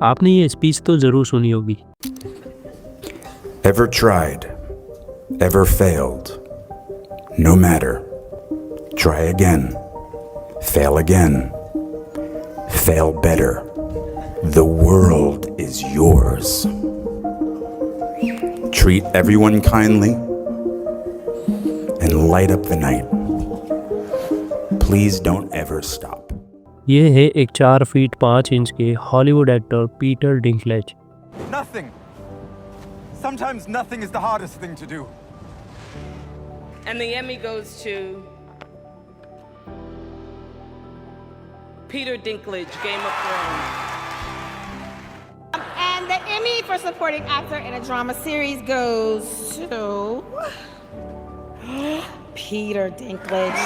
आपने ये स्पीच तो ज़रूर सुनी होगी। Ever tried? Ever failed? No matter. Try again. Fail again. Fail better. The world is yours. Treat everyone kindly and light up the night. Please don't ever stop. ये है एक 4 feet 5 inch के Hollywood actor Peter Dinklage. Nothing. Sometimes nothing is the hardest thing to do. And the Emmy goes to Peter Dinklage, Game of Thrones. And the Emmy for supporting actor in a drama series goes to Peter Dinklage.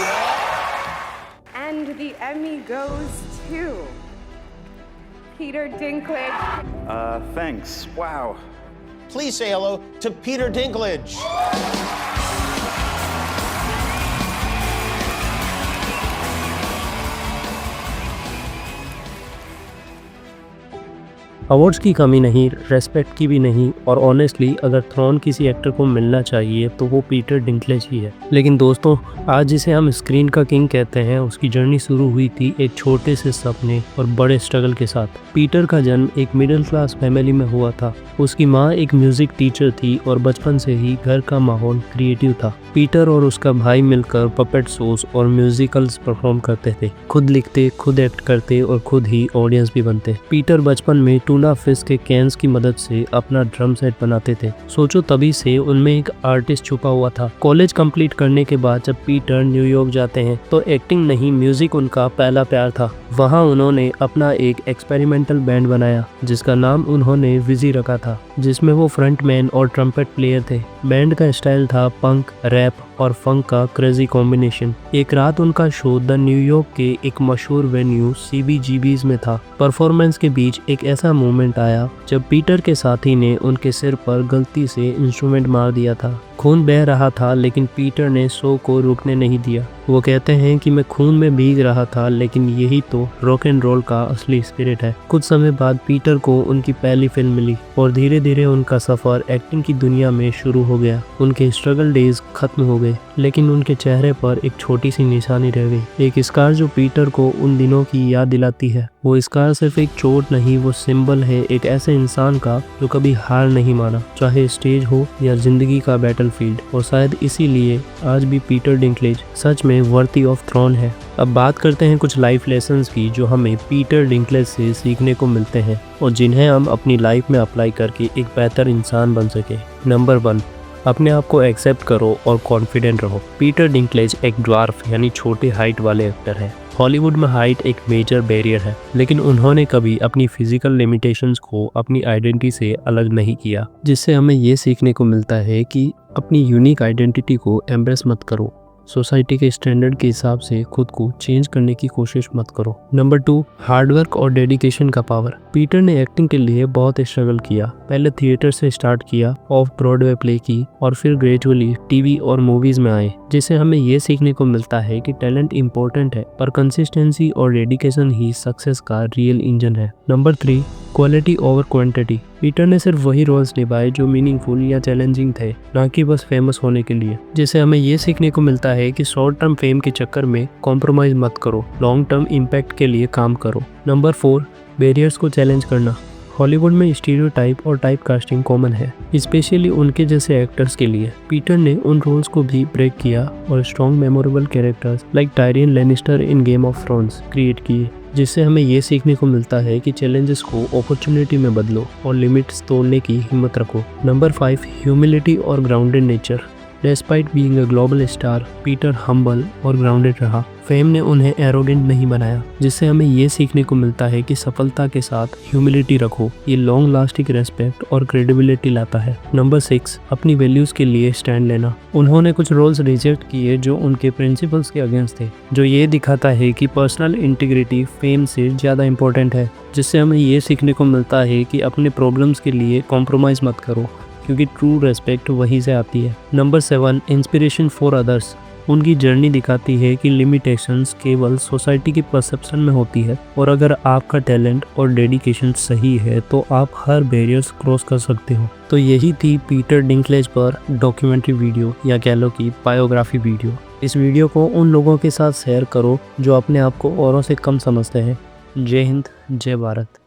And the Emmy goes to Peter Dinklage. Thanks. Wow. Please say hello to Peter Dinklage. Awards की कमी नहीं, respect की भी नहीं, और honestly अगर throne किसी actor को मिलना चाहिए तो वो पीटर डिंकलेज ही है। लेकिन दोस्तों, आज जिसे हम स्क्रीन का किंग कहते हैं, उसकी जर्नी शुरू हुई थी एक छोटे से सपने और बड़े स्ट्रगल के साथ। पीटर का जन्म एक मिडिल क्लास फैमिली में हुआ था। उसकी माँ एक म्यूजिक टीचर थी और बचपन से ही घर का माहौल क्रिएटिव था। पीटर और उसका भाई मिलकर पपेट शोज और म्यूजिकल्स परफॉर्म करते थे, खुद लिखते, खुद एक्ट करते और खुद ही ऑडियंस भी बनते। पीटर बचपन में टूना फिश के कैंस की मदद से अपना ड्रम सेट बनाते थे। सोचो, तभी से उनमें एक आर्टिस्ट छुपा हुआ था। कॉलेज कंप्लीट करने के बाद जब पीटर न्यूयॉर्क जाते हैं तो एक्टिंग नहीं, म्यूजिक उनका पहला प्यार था। वहाँ उन्होंने अपना एक एक्सपेरिमेंटल बैंड बनाया जिसका नाम उन्होंने विजी रखा था, जिसमें वो फ्रंटमैन और ट्रम्पेट प्लेयर थे। बैंड का स्टाइल था पंक, रैप और फंक का क्रेजी कॉम्बिनेशन। एक रात उनका शो द न्यूयॉर्क के एक मशहूर वेन्यू CBGB's में था। परफॉर्मेंस के बीच एक ऐसा मोमेंट आया जब पीटर के साथी ने उनके सिर पर गलती से इंस्ट्रूमेंट मार दिया था। खून बह रहा था लेकिन पीटर ने शो को रुकने नहीं दिया। वो कहते हैं कि मैं खून में भीग रहा था, लेकिन यही तो रॉक एंड रोल का असली स्पिरिट है। कुछ समय बाद पीटर को उनकी पहली फिल्म मिली और धीरे धीरे उनका सफर एक्टिंग की दुनिया में शुरू हो गया। उनके स्ट्रगल डेज खत्म हो गए, लेकिन उनके चेहरे पर एक छोटी सी निशानी रह गई, एक स्कार जो पीटर को उन दिनों की याद दिलाती है। वो स्कार सिर्फ एक चोट नहीं, वो सिंबल है एक ऐसे इंसान का जो कभी हार नहीं माना, चाहे स्टेज हो या जिंदगी का बैटलफील्ड। और शायद इसीलिए आज भी पीटर डिंकलेज सच में वर्दी ऑफ थ्रोन है। अब बात करते हैं कुछ लाइफ लेसन्स की जो हमें पीटर डिंकलेज से सीखने को मिलते हैं और जिन्हें हम अपनी लाइफ में अप्लाई करके एक बेहतर इंसान बन सके। नंबर 1, अपने आप को एक्सेप्ट करो और कॉन्फिडेंट रहो। पीटर डिंकलेज एक ड्वार्फ यानी छोटे हाइट वाले एक्टर हैं। हॉलीवुड में हाइट एक मेजर बैरियर है, लेकिन उन्होंने कभी अपनी फिजिकल लिमिटेशंस को अपनी आइडेंटिटी से अलग नहीं किया, जिससे हमें ये सीखने को मिलता है कि अपनी यूनिक आइडेंटिटी को एम्ब्रेस मत करो। सोसाइटी के स्टैंडर्ड के हिसाब से खुद को चेंज करने की कोशिश मत करो। नंबर 2, हार्डवर्क और डेडिकेशन का पावर। पीटर ने एक्टिंग के लिए बहुत स्ट्रगल किया। पहले थिएटर से स्टार्ट किया, ऑफ ब्रॉडवे प्ले की और फिर ग्रेजुअली टीवी और मूवीज में आए, जिससे हमें ये सीखने को मिलता है कि टैलेंट इंपॉर्टेंट है पर कंसिस्टेंसी और डेडिकेशन ही सक्सेस का रियल इंजन है। Number 3, quality over quantity. Peter ने सिर्फ वही रोल्स निभाए जो मीनिंगफुल या चैलेंजिंग थे, ना कि बस फेमस होने के लिए, जिससे हमें ये सीखने को मिलता है कि शॉर्ट टर्म फेम के चक्कर में कॉम्प्रोमाइज मत करो, लॉन्ग टर्म इम्पैक्ट के लिए काम करो। नंबर 4, बैरियर्स को चैलेंज करना। हॉलीवुड में स्टीरियोटाइप और टाइप कास्टिंग कॉमन है, स्पेशली उनके जैसे एक्टर्स के लिए। पीटर ने उन रोल्स को भी ब्रेक किया और strong memorable characters like Tyrion Lannister in game of thrones create किए, जिससे हमें ये सीखने को मिलता है कि चैलेंजेस को अपॉर्चुनिटी में बदलो और लिमिट्स तोड़ने की हिम्मत रखो। नंबर 5, ह्यूमिलिटी और grounded nature. Despite being a global star, Peter humble और ग्राउंडेड रहा। फेम ने उन्हें एरोगेंट नहीं बनाया, जिससे हमें ये सीखने को मिलता है कि सफलता के साथ ह्यूमिलिटी रखो, ये लॉन्ग लास्टिंग रेस्पेक्ट और क्रेडिबिलिटी लाता है। नंबर 6, अपनी वैल्यूज के लिए स्टैंड लेना। उन्होंने कुछ रोल्स रिजेक्ट किए जो उनके प्रिंसिपल्स के अगेंस्ट थे, जो ये दिखाता है कि पर्सनल इंटीग्रिटी फेम से ज़्यादा इंपॉर्टेंट है, जिससे हमें ये सीखने को मिलता है कि अपने प्रॉब्लम्स के लिए कॉम्प्रोमाइज़ मत करो, क्योंकि ट्रू रेस्पेक्ट वहीं से आती है। Number 7, inspiration for others. उनकी जर्नी दिखाती है कि लिमिटेशंस केवल सोसाइटी की परसेप्शन में होती है और अगर आपका टैलेंट और डेडिकेशन सही है तो आप हर बैरियर्स क्रॉस कर सकते हो। तो यही थी पीटर डिंकलेज पर डॉक्यूमेंट्री वीडियो या कह लो कि बायोग्राफी वीडियो। इस वीडियो को उन लोगों के साथ शेयर करो जो अपने आप को औरों से कम समझते हैं। जय हिंद, जय भारत।